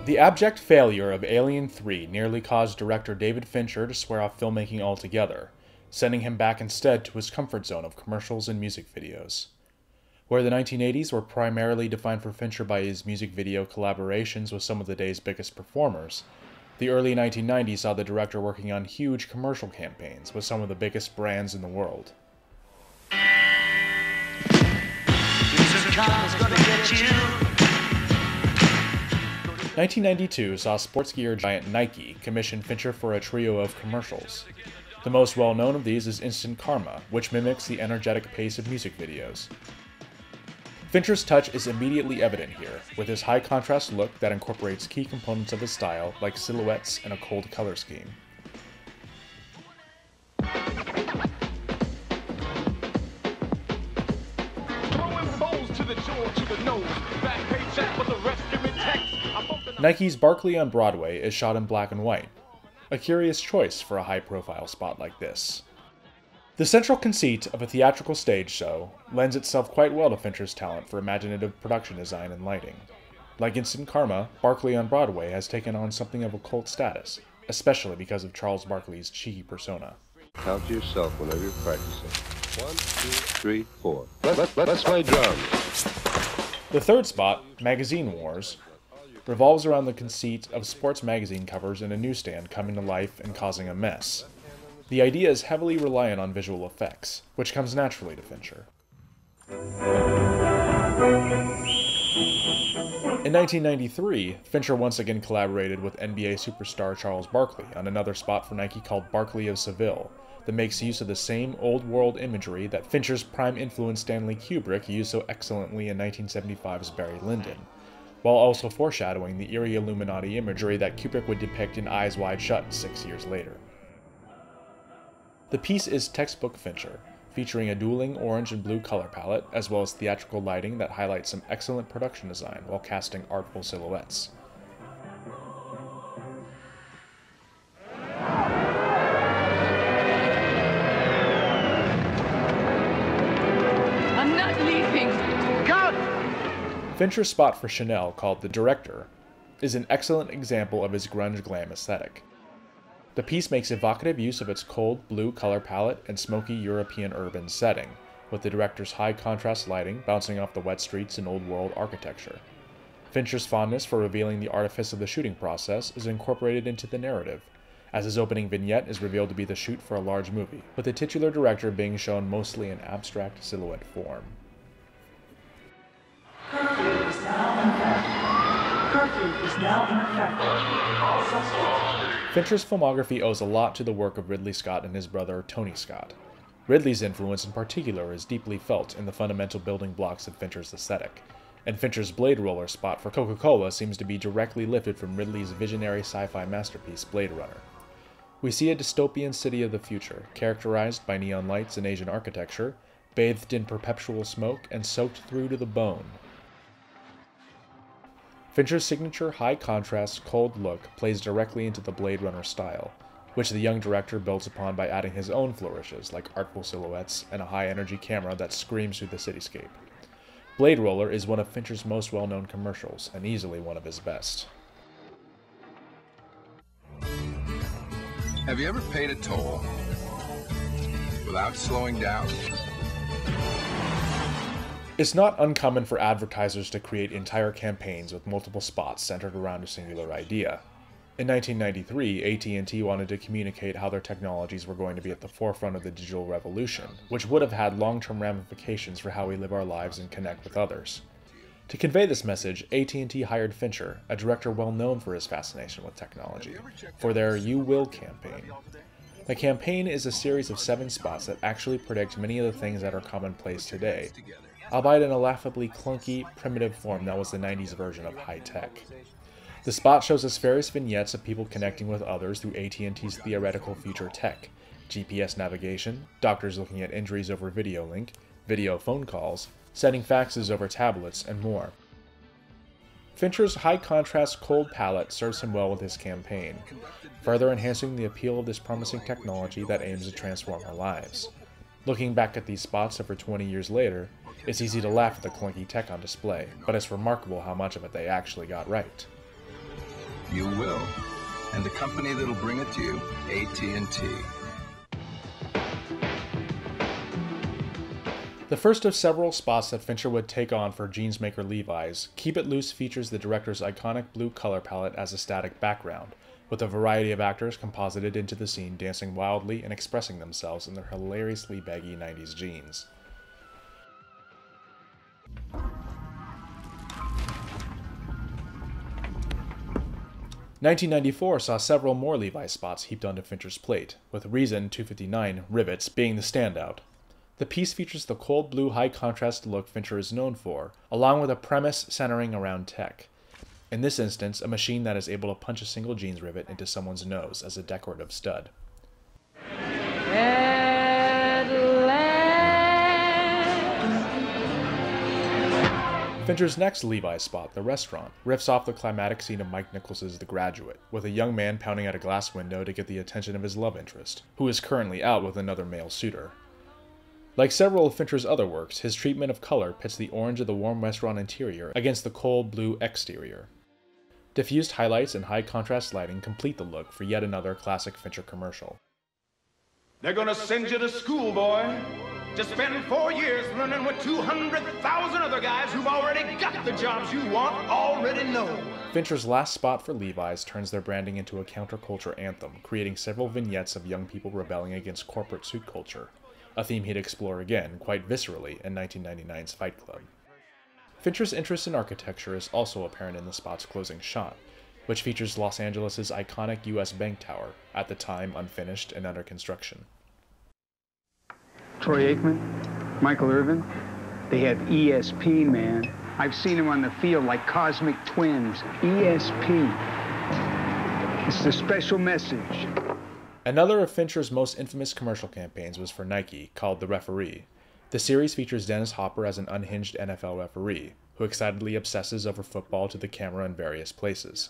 The abject failure of Alien 3 nearly caused director David Fincher to swear off filmmaking altogether, sending him back instead to his comfort zone of commercials and music videos. Where the 1980s were primarily defined for Fincher by his music video collaborations with some of the day's biggest performers, the early 1990s saw the director working on huge commercial campaigns with some of the biggest brands in the world. 1992 saw sports gear giant Nike commission Fincher for a trio of commercials. The most well-known of these is Instant Karma, which mimics the energetic pace of music videos. Fincher's touch is immediately evident here, with his high-contrast look that incorporates key components of his style, like silhouettes and a cold color scheme. Nike's Barclays on Broadway is shot in black and white, a curious choice for a high-profile spot like this. The central conceit of a theatrical stage show lends itself quite well to Fincher's talent for imaginative production design and lighting. Like Instant Karma, Barclays on Broadway has taken on something of a cult status, especially because of Charles Barkley's cheeky persona. Count to yourself whenever you're practicing. 1, 2, 3, 4. Let's play drums. The third spot, Magazine Wars, revolves around the conceit of sports magazine covers in a newsstand coming to life and causing a mess. The idea is heavily reliant on visual effects, which comes naturally to Fincher. In 1993, Fincher once again collaborated with NBA superstar Charles Barkley on another spot for Nike called Barkley of Seville, that makes use of the same old-world imagery that Fincher's prime influence Stanley Kubrick used so excellently in 1975's Barry Lyndon, while also foreshadowing the eerie Illuminati imagery that Kubrick would depict in Eyes Wide Shut 6 years later. The piece is textbook Fincher, featuring a dueling orange and blue color palette, as well as theatrical lighting that highlights some excellent production design while casting artful silhouettes. I'm not leaving. Cut! Fincher's spot for Chanel, called The Director, is an excellent example of his grunge glam aesthetic. The piece makes evocative use of its cold blue color palette and smoky European urban setting, with the director's high contrast lighting bouncing off the wet streets and old-world architecture. Fincher's fondness for revealing the artifice of the shooting process is incorporated into the narrative, as his opening vignette is revealed to be the shoot for a large movie, with the titular director being shown mostly in abstract silhouette form. Curfew is now in effect. Curfew is now in effect. All suspects. Fincher's filmography owes a lot to the work of Ridley Scott and his brother Tony Scott. Ridley's influence in particular is deeply felt in the fundamental building blocks of Fincher's aesthetic, and Fincher's Blade Roller spot for Coca-Cola seems to be directly lifted from Ridley's visionary sci-fi masterpiece Blade Runner. We see a dystopian city of the future, characterized by neon lights and Asian architecture, bathed in perpetual smoke and soaked through to the bone. Fincher's signature high-contrast, cold look plays directly into the Blade Runner style, which the young director builds upon by adding his own flourishes like artful silhouettes and a high-energy camera that screams through the cityscape. Blade Roller is one of Fincher's most well-known commercials, and easily one of his best. Have you ever paid a toll without slowing down? It's not uncommon for advertisers to create entire campaigns with multiple spots centered around a singular idea. In 1993, AT&T wanted to communicate how their technologies were going to be at the forefront of the digital revolution, which would have had long-term ramifications for how we live our lives and connect with others. To convey this message, AT&T hired Fincher, a director well known for his fascination with technology, for their You Will campaign. The campaign is a series of 7 spots that actually predict many of the things that are commonplace today, albeit in a laughably clunky, primitive form that was the 90s version of high-tech. The spot shows us various vignettes of people connecting with others through AT&T's theoretical future tech, GPS navigation, doctors looking at injuries over video link, video phone calls, sending faxes over tablets, and more. Fincher's high-contrast cold palette serves him well with his campaign, further enhancing the appeal of this promising technology that aims to transform our lives. Looking back at these spots over 20 years later, it's easy to laugh at the clunky tech on display, but it's remarkable how much of it they actually got right. You will. And the company that'll bring it to you, AT&T. The first of several spots that Fincher would take on for jeans maker Levi's, Keep It Loose features the director's iconic blue color palette as a static background, with a variety of actors composited into the scene dancing wildly and expressing themselves in their hilariously baggy 90s jeans. "1994 saw several more Levi's spots heaped onto Fincher's plate, with Reason 259 rivets being the standout. The piece features the cold blue high-contrast look Fincher is known for, along with a premise centering around tech. In this instance, a machine that is able to punch a single jeans rivet into someone's nose as a decorative stud. Fincher's next Levi's spot, The Restaurant, riffs off the climatic scene of Mike Nichols's The Graduate, with a young man pounding at a glass window to get the attention of his love interest, who is currently out with another male suitor. Like several of Fincher's other works, his treatment of color pits the orange of the warm restaurant interior against the cold blue exterior. Diffused highlights and high-contrast lighting complete the look for yet another classic Fincher commercial. They're gonna send you to school, boy, to spend 4 years learning what 200,000 other guys who've already got the jobs you want already know. Fincher's last spot for Levi's turns their branding into a counterculture anthem, creating several vignettes of young people rebelling against corporate suit culture, a theme he'd explore again, quite viscerally, in 1999's Fight Club. Fincher's interest in architecture is also apparent in the spot's closing shot, which features Los Angeles' iconic U.S. Bank Tower, at the time unfinished and under construction. Troy Aikman, Michael Irvin, they have ESP, man. I've seen them on the field like cosmic twins. ESP. It's the special message. Another of Fincher's most infamous commercial campaigns was for Nike, called The Referee. The series features Dennis Hopper as an unhinged NFL referee, who excitedly obsesses over football to the camera in various places.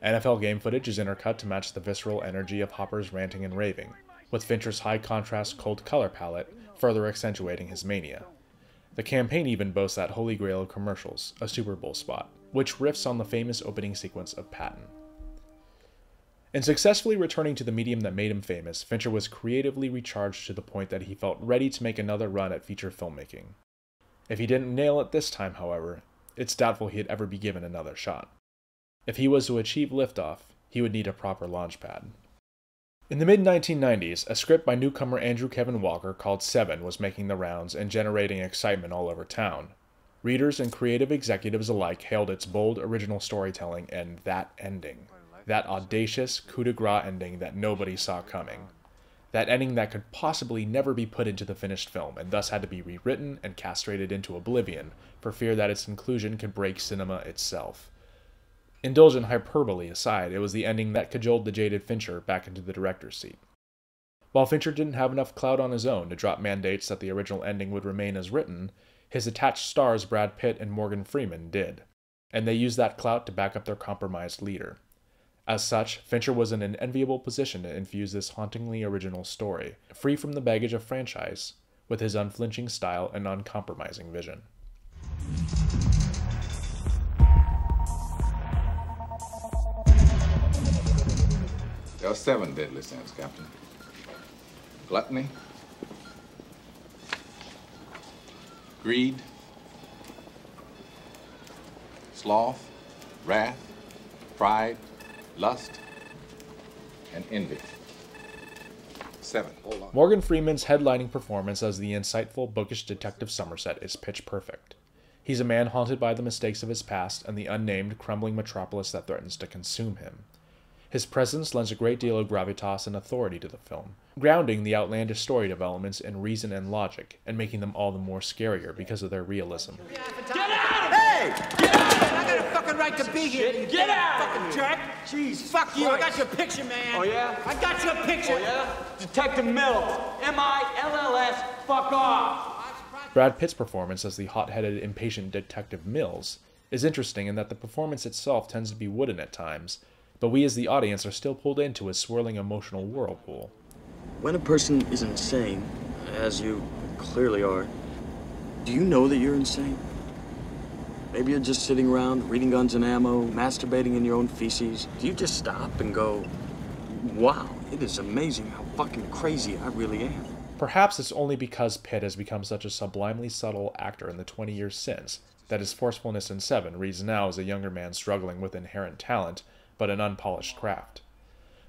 NFL game footage is intercut to match the visceral energy of Hopper's ranting and raving, with Fincher's high-contrast cold color palette further accentuating his mania. The campaign even boasts that holy grail of commercials, a Super Bowl spot, which riffs on the famous opening sequence of Patton. In successfully returning to the medium that made him famous, Fincher was creatively recharged to the point that he felt ready to make another run at feature filmmaking. If he didn't nail it this time, however, it's doubtful he'd ever be given another shot. If he was to achieve liftoff, he would need a proper launch pad. In the mid-1990s, a script by newcomer Andrew Kevin Walker called Seven was making the rounds and generating excitement all over town. Readers and creative executives alike hailed its bold, original storytelling and that ending. That audacious coup de grace ending that nobody saw coming. That ending that could possibly never be put into the finished film, and thus had to be rewritten and castrated into oblivion, for fear that its inclusion could break cinema itself. Indulgent hyperbole aside, it was the ending that cajoled the jaded Fincher back into the director's seat. While Fincher didn't have enough clout on his own to drop mandates that the original ending would remain as written, his attached stars Brad Pitt and Morgan Freeman did, and they used that clout to back up their compromised leader. As such, Fincher was in an enviable position to infuse this hauntingly original story, free from the baggage of franchise, with his unflinching style and uncompromising vision. There are 7 deadly sins, Captain. Gluttony, greed, sloth, wrath, pride, lust, and envy. 7. Hold on. Morgan Freeman's headlining performance as the insightful, bookish Detective Somerset is pitch perfect. He's a man haunted by the mistakes of his past and the unnamed, crumbling metropolis that threatens to consume him. His presence lends a great deal of gravitas and authority to the film, grounding the outlandish story developments in reason and logic, and making them all the more scarier because of their realism. Get out! Hey! Get out! I got a fucking right to be here. Get out! Fucking jerk! Jeez, fuck you! I got your picture, man. Oh yeah? I got your picture. Oh yeah? Detective Mills, M-I-L-L-S. Fuck off! Brad Pitt's performance as the hot-headed, impatient Detective Mills is interesting in that the performance itself tends to be wooden at times, but we as the audience are still pulled into his swirling emotional whirlpool. When a person is insane, as you clearly are, do you know that you're insane? Maybe you're just sitting around, reading Guns and Ammo, masturbating in your own feces. Do you just stop and go, wow, it is amazing how fucking crazy I really am? Perhaps it's only because Pitt has become such a sublimely subtle actor in the 20 years since that his forcefulness in Seven reads now as a younger man struggling with inherent talent, but an unpolished craft.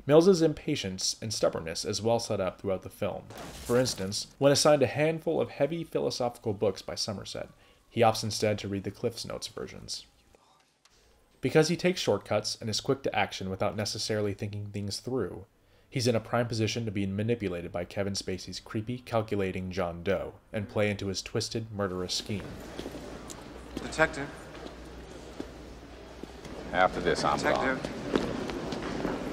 Mills's impatience and stubbornness is well set up throughout the film. For instance, when assigned a handful of heavy philosophical books by Somerset, he opts instead to read the Cliff's Notes versions. Because he takes shortcuts and is quick to action without necessarily thinking things through, he's in a prime position to be manipulated by Kevin Spacey's creepy, calculating John Doe and play into his twisted, murderous scheme. Detective. After this, I'm gone.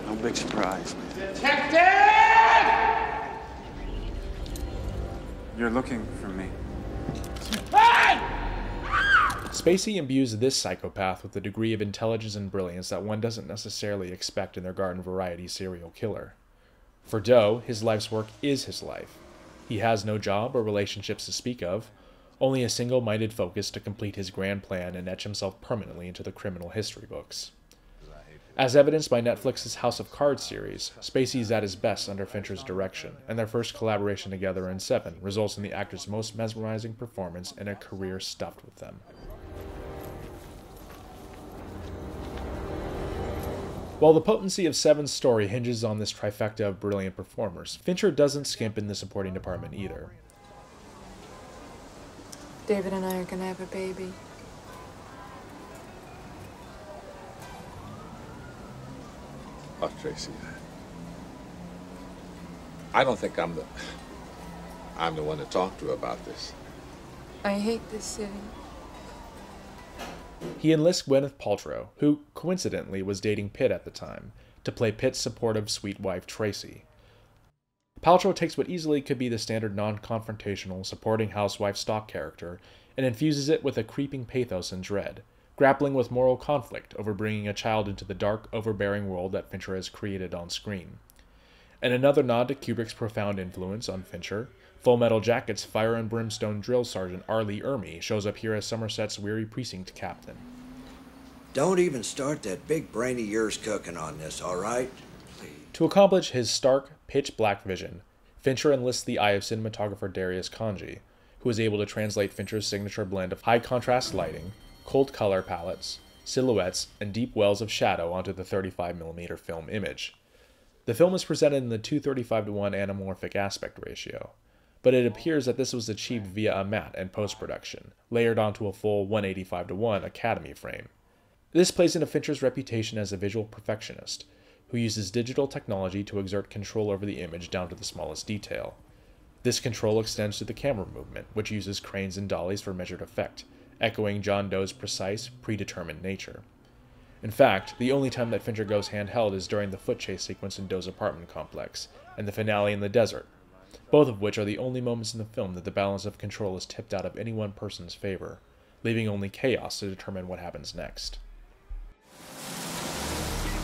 No big surprise. Detective! You're looking for me. Spacey imbues this psychopath with a degree of intelligence and brilliance that one doesn't necessarily expect in their garden variety serial killer. For Doe, his life's work is his life. He has no job or relationships to speak of, only a single-minded focus to complete his grand plan and etch himself permanently into the criminal history books. As evidenced by Netflix's House of Cards series, Spacey is at his best under Fincher's direction, and their first collaboration together in Seven results in the actor's most mesmerizing performance and a career stuffed with them. While the potency of Seven's story hinges on this trifecta of brilliant performers, Fincher doesn't skimp in the supporting department either. David and I are gonna have a baby. Oh, Tracy. I don't think I'm the one to talk to about this. I hate this city. He enlists Gwyneth Paltrow, who, coincidentally, was dating Pitt at the time, to play Pitt's supportive sweet wife Tracy. Paltrow takes what easily could be the standard non-confrontational supporting housewife stock character and infuses it with a creeping pathos and dread, grappling with moral conflict over bringing a child into the dark, overbearing world that Fincher has created on screen. And another nod to Kubrick's profound influence on Fincher, Full Metal Jacket's fire and brimstone drill sergeant R. Lee Ermey shows up here as Somerset's weary precinct captain. Don't even start that big brain of yours cooking on this, all right? To accomplish his stark, pitch-black vision, Fincher enlists the eye of cinematographer Darius Khondji, who is able to translate Fincher's signature blend of high-contrast lighting, cold color palettes, silhouettes, and deep wells of shadow onto the 35mm film image. The film is presented in the 2:35:1 anamorphic aspect ratio, but it appears that this was achieved via a matte and post-production, layered onto a full 185:1 Academy frame. This plays into Fincher's reputation as a visual perfectionist, who uses digital technology to exert control over the image down to the smallest detail. This control extends to the camera movement, which uses cranes and dollies for measured effect, echoing John Doe's precise, predetermined nature. In fact, the only time that Fincher goes handheld is during the foot chase sequence in Doe's apartment complex, and the finale in the desert, both of which are the only moments in the film that the balance of control is tipped out of any one person's favor, leaving only chaos to determine what happens next.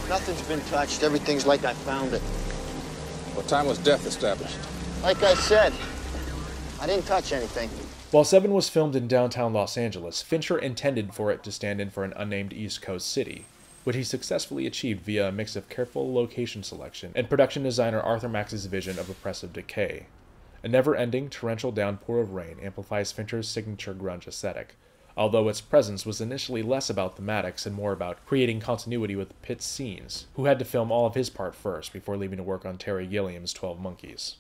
Nothing's been touched. Everything's like I found it. What time was death established? Like I said, I didn't touch anything. While Seven was filmed in downtown Los Angeles, Fincher intended for it to stand in for an unnamed East Coast city, which he successfully achieved via a mix of careful location selection and production designer Arthur Max's vision of oppressive decay. A never-ending, torrential downpour of rain amplifies Fincher's signature grunge aesthetic, although its presence was initially less about thematics and more about creating continuity with Pitt's scenes, who had to film all of his part first before leaving to work on Terry Gilliam's 12 Monkeys.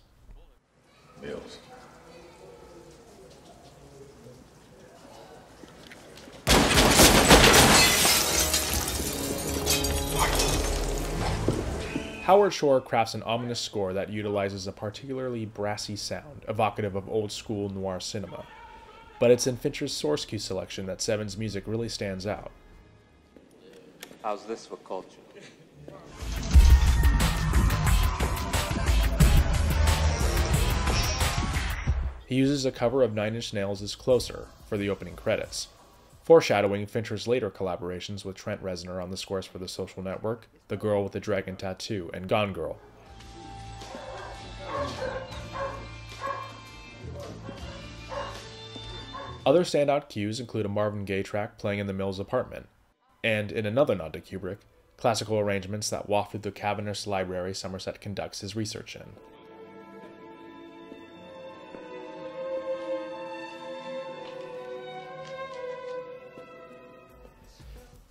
Mills. Howard Shore crafts an ominous score that utilizes a particularly brassy sound, evocative of old-school noir cinema. But it's in Fincher's source cue selection that Seven's music really stands out. How's this for culture? He uses a cover of Nine Inch Nails' Closer for the opening credits, foreshadowing Fincher's later collaborations with Trent Reznor on the scores for The Social Network, The Girl with the Dragon Tattoo, and Gone Girl. Other standout cues include a Marvin Gaye track playing in the Mills apartment, and, in another nod to Kubrick, classical arrangements that waft through the cavernous library Somerset conducts his research in.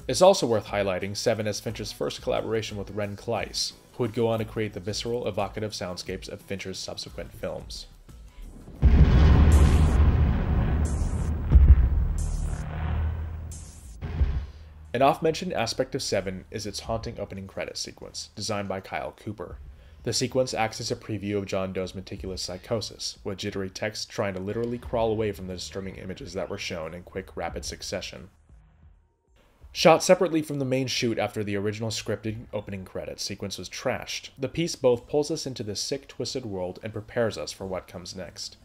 It's also worth highlighting Seven as Fincher's first collaboration with Ren Kleiss, who would go on to create the visceral, evocative soundscapes of Fincher's subsequent films. An oft-mentioned aspect of Seven is its haunting opening credits sequence, designed by Kyle Cooper. The sequence acts as a preview of John Doe's meticulous psychosis, with jittery text trying to literally crawl away from the disturbing images that were shown in quick, rapid succession. Shot separately from the main shoot after the original scripted opening credits sequence was trashed, the piece both pulls us into the sick, twisted world and prepares us for what comes next.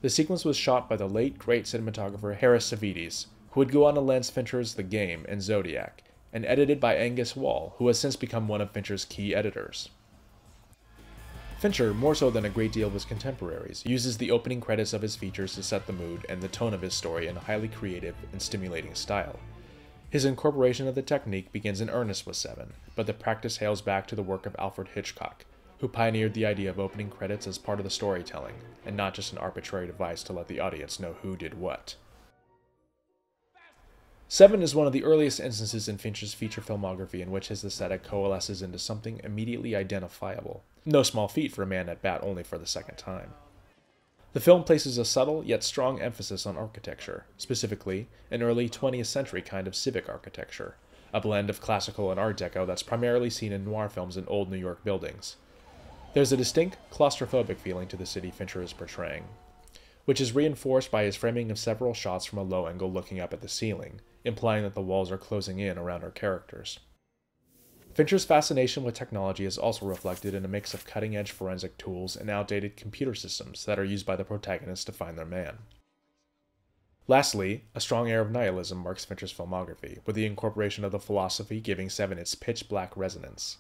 The sequence was shot by the late, great cinematographer Harris Savides, who would go on to lens Fincher's The Game and Zodiac, and edited by Angus Wall, who has since become one of Fincher's key editors. Fincher, more so than a great deal of his contemporaries, uses the opening credits of his features to set the mood and the tone of his story in a highly creative and stimulating style. His incorporation of the technique begins in earnest with Seven, but the practice hails back to the work of Alfred Hitchcock, who pioneered the idea of opening credits as part of the storytelling, and not just an arbitrary device to let the audience know who did what. Seven is one of the earliest instances in Fincher's feature filmography in which his aesthetic coalesces into something immediately identifiable, no small feat for a man at bat only for the second time. The film places a subtle yet strong emphasis on architecture, specifically an early 20th century kind of civic architecture, a blend of classical and Art Deco that's primarily seen in noir films in old New York buildings. There's a distinct claustrophobic feeling to the city Fincher is portraying, which is reinforced by his framing of several shots from a low angle looking up at the ceiling, implying that the walls are closing in around our characters. Fincher's fascination with technology is also reflected in a mix of cutting-edge forensic tools and outdated computer systems that are used by the protagonists to find their man. Lastly, a strong air of nihilism marks Fincher's filmography, with the incorporation of the philosophy giving Seven its pitch-black resonance.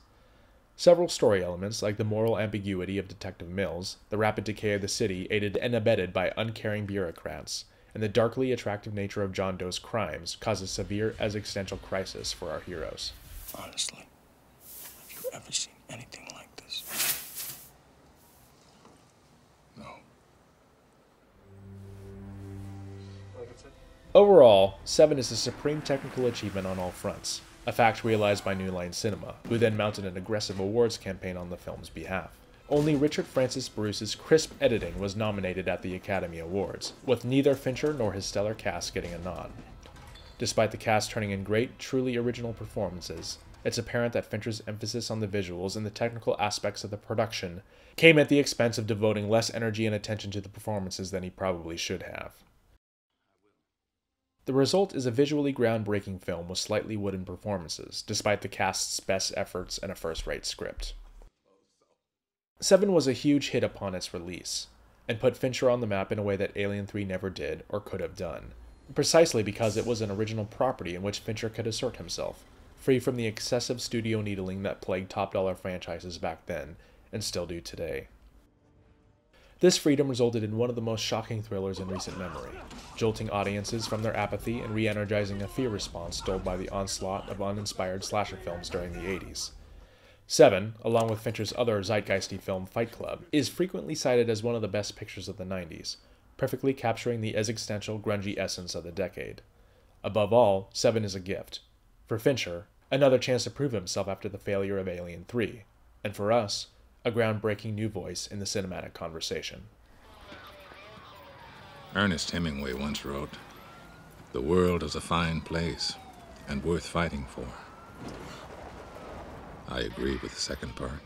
Several story elements, like the moral ambiguity of Detective Mills, the rapid decay of the city aided and abetted by uncaring bureaucrats, and the darkly attractive nature of John Doe's crimes, cause a severe existential crisis for our heroes. Honestly, have you ever seen anything like this? No. Overall, Seven is a supreme technical achievement on all fronts, a fact realized by New Line Cinema, who then mounted an aggressive awards campaign on the film's behalf. Only Richard Francis Bruce's crisp editing was nominated at the Academy Awards, with neither Fincher nor his stellar cast getting a nod. Despite the cast turning in great, truly original performances, it's apparent that Fincher's emphasis on the visuals and the technical aspects of the production came at the expense of devoting less energy and attention to the performances than he probably should have. The result is a visually groundbreaking film with slightly wooden performances, despite the cast's best efforts and a first-rate script. Seven was a huge hit upon its release, and put Fincher on the map in a way that Alien 3 never did or could have done, precisely because it was an original property in which Fincher could assert himself, free from the excessive studio needling that plagued top-dollar franchises back then, and still do today. This freedom resulted in one of the most shocking thrillers in recent memory, jolting audiences from their apathy and re-energizing a fear response stole by the onslaught of uninspired slasher films during the 80s. Seven, along with Fincher's other zeitgeisty film Fight Club, is frequently cited as one of the best pictures of the 90s, perfectly capturing the existential, grungy essence of the decade. Above all, Seven is a gift. For Fincher, another chance to prove himself after the failure of Alien 3, and for us, a groundbreaking new voice in the cinematic conversation. Ernest Hemingway once wrote, "The world is a fine place and worth fighting for." I agree with the second part.